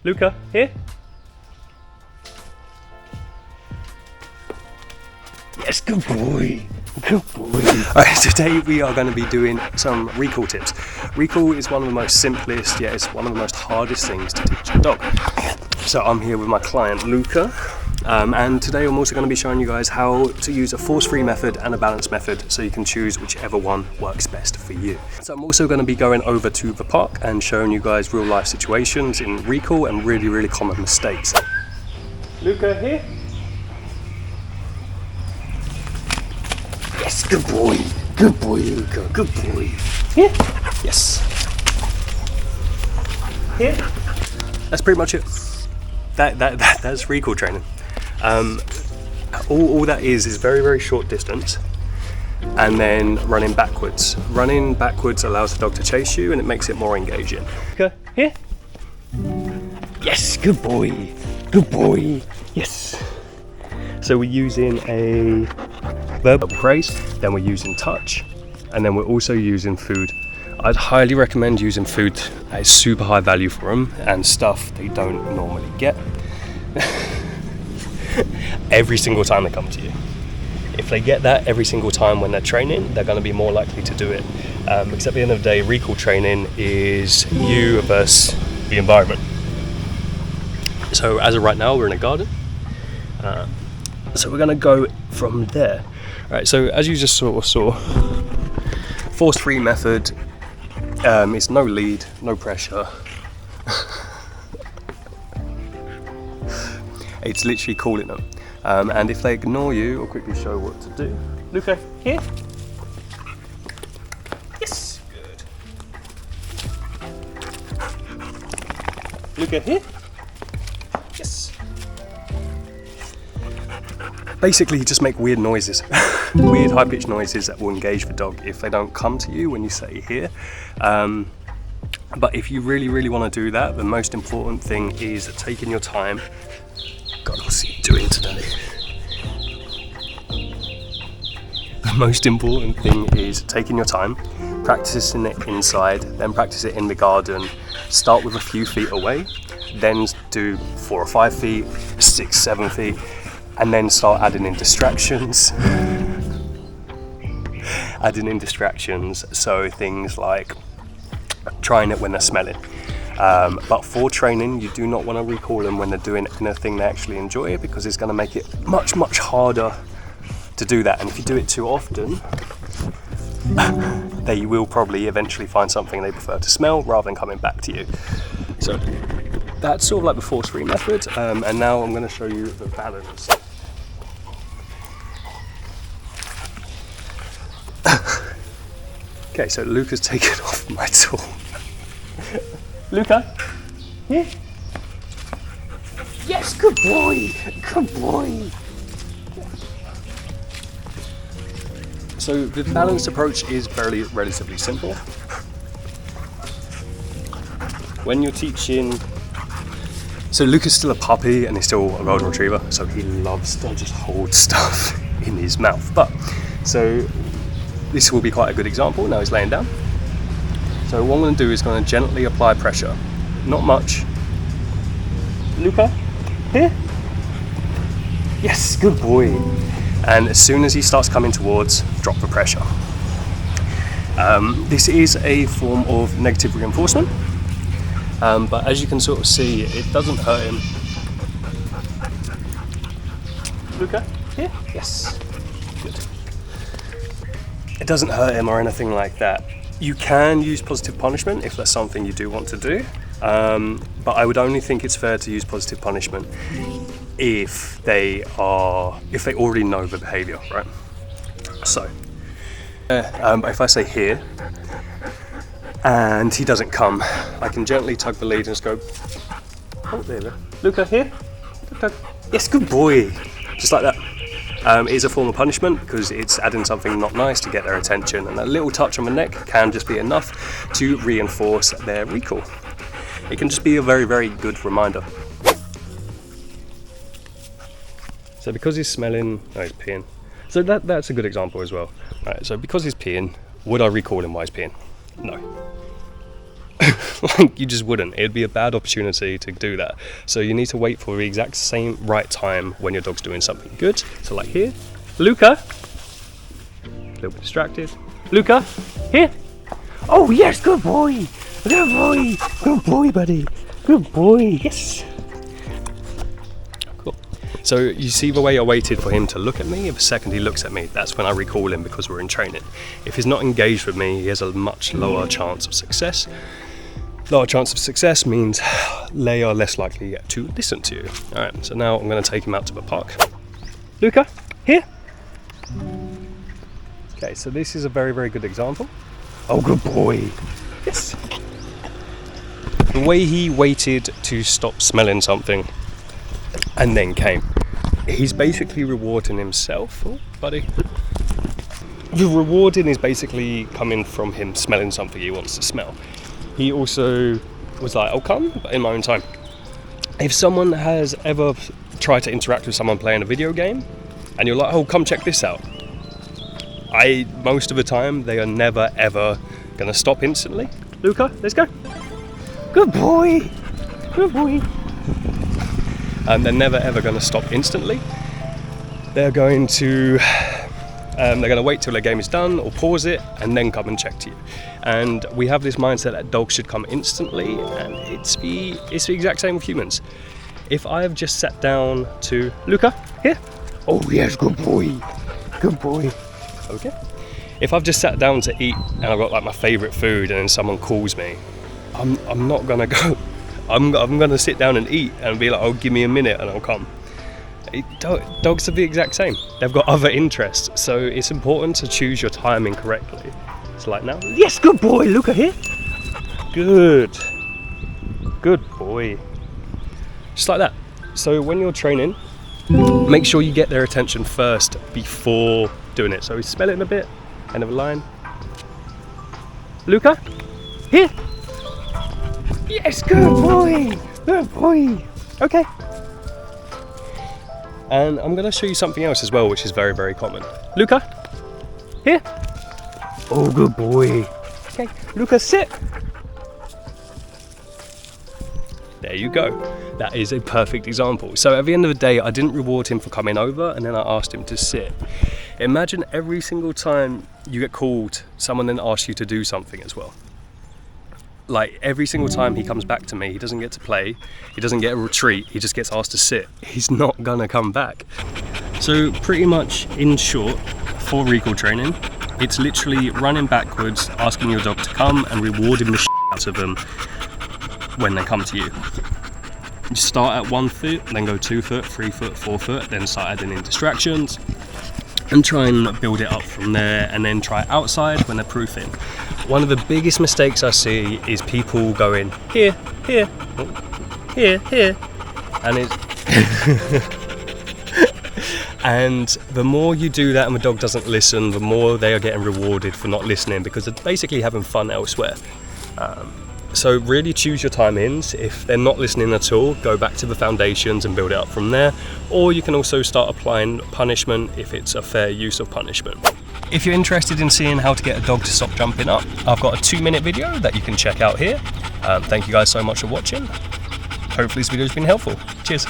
Luca, here. Yes, good boy. Good boy. Alright, today we are going to be doing some recall tips. Recall is one of the most simplest, yet it's one of the most hardest things to teach a dog. So I'm here with my client Luca, and today I'm also going to be showing you guys how to use a force-free method and a balance method, so you can choose whichever one works best for you. So I'm also going to be going over to the park and showing you guys real life situations in recall and really common mistakes. Luca, here. Yes, good boy, Luca, good boy. Here, yes. Here. That's pretty much it. That's recall training. All that is very short distance, and then running backwards. Running backwards allows the dog to chase you, and it makes it more engaging. Luca, here. Yes, good boy, yes. So we're using a verbal praise, then we're using touch, and then we're also using food. I'd highly recommend using food that is super high value for them and stuff they don't normally get every single time they come to you. If they get that every single time when they're training, they're going to be more likely to do it. Because at the end of the day, recall training is you versus the environment. So as of right now, we're in a garden. So we're going to go from there. Alright, so as you just sort of saw, force-free method is no lead, no pressure. It's literally calling them. And if they ignore you, I'll quickly show what to do. Luca, here. Yes, good. Luca, here. Yes. Basically, just make weird noises, weird high-pitched noises that will engage the dog if they don't come to you when you say here. But if you really want to do that, the most important thing is taking your time. God, what's he doing today? The most important thing is taking your time, practicing it inside, then practice it in the garden. Start with a few feet away, then do 4 or 5 feet, 6, 7 feet. And then start adding in distractions. So things like trying it when they're smelling. But for training, you do not want to recall them when they're doing anything they actually enjoy, because it's going to make it much harder to do that. And if you do it too often, they will probably eventually find something they prefer to smell rather than coming back to you. So that's sort of like the force-free method. And now I'm going to show you the balance. Okay, so Luca's taken off my tool. Luca, here. Yes, good boy. So the balanced approach is relatively simple. When you're teaching, so Luca's still a puppy and he's still a golden retriever, so he loves to just hold stuff in his mouth. But so this will be quite a good example. Now he's laying down. So what I'm going to do is going to gently apply pressure. Not much. Luca, here. Yes, good boy. And as soon as he starts coming towards, drop the pressure. This is a form of negative reinforcement. But as you can sort of see, it doesn't hurt him. Luca, here. Yes. Good. It doesn't hurt him or anything like that. You can use positive punishment if that's something you do want to do, but I would only think it's fair to use positive punishment if they already know the behaviour, right? So, if I say here, and he doesn't come, I can gently tug the lead and just go, oh, there we go. Luca, here. Yes, good boy. Just like that. It is a form of punishment because it's adding something not nice to get their attention, and a little touch on the neck can just be enough to reinforce their recall. It can just be a very good reminder. So because he's smelling, no, he's peeing. So that's a good example as well. Right, so because he's peeing, would I recall him while he's peeing? No. Like, you just wouldn't. It'd be a bad opportunity to do that. So you need to wait for the exact same right time when your dog's doing something good. So like here, Luca, a little bit distracted. Luca, here. Oh yes, good boy, good boy, buddy, good boy, yes. Cool. So you see the way I waited for him to look at me. The second he looks at me, that's when I recall him, because we're in training. If he's not engaged with me, he has a much lower chance of success. Lower chance of success means they are less likely to listen to you. All right, so now I'm going to take him out to the park. Luca, here. Okay, so this is a very, very good example. Oh, good boy. Yes. The way he waited to stop smelling something and then came. He's basically rewarding himself. Oh, buddy. The rewarding is basically coming from him smelling something he wants to smell. He also was like, I'll come, but in my own time. If someone has ever tried to interact with someone playing a video game, and you're like, oh, come check this out. Most of the time, they are never, ever going to stop instantly. Luca, let's go. Good boy. Good boy. And they're never, ever going to stop instantly. They're going to wait till their game is done or pause it and then come and check to you. And we have this mindset that dogs should come instantly, and it's the exact same with humans. If I have just sat down to Luca, here. Oh yes, good boy. Good boy. Okay. If I've just sat down to eat and I've got like my favourite food and then someone calls me, I'm not gonna go. I'm gonna sit down and eat and be like, oh, give me a minute and I'll come. Dogs are the exact same. They've got other interests, so it's important to choose your timing correctly. It's like now. Yes, good boy. Luca, here. Good. Good boy. Just like that. So when you're training, make sure you get their attention first before doing it. So we spell it in a bit, end of a line. Luca, here. Yes, good boy. Good boy. Okay. And I'm going to show you something else as well, which is very, very common. Luca, here. Oh, good boy. Okay, Luca, sit. There you go. That is a perfect example. So at the end of the day, I didn't reward him for coming over, and then I asked him to sit. Imagine every single time you get called, someone then asks you to do something as well. Like every single time he comes back to me, he doesn't get to play, he doesn't get a retreat, he just gets asked to sit. He's not gonna come back. So pretty much in short, for recall training, it's literally running backwards, asking your dog to come and rewarding the shit out of them when they come to you. You start at 1 foot, then go 2 foot, 3 foot, 4 foot, then start adding in distractions and try and build it up from there, and then try outside when they're proofing. One of the biggest mistakes I see is people going here, here, here, here, and it's and the more you do that and the dog doesn't listen, the more they are getting rewarded for not listening, because they're basically having fun elsewhere. So really choose your time-ins. If they're not listening at all, go back to the foundations and build it up from there. Or you can also start applying punishment if it's a fair use of punishment. If you're interested in seeing how to get a dog to stop jumping up, I've got a 2-minute video that you can check out here. Thank you guys so much for watching. Hopefully this video has been helpful. Cheers.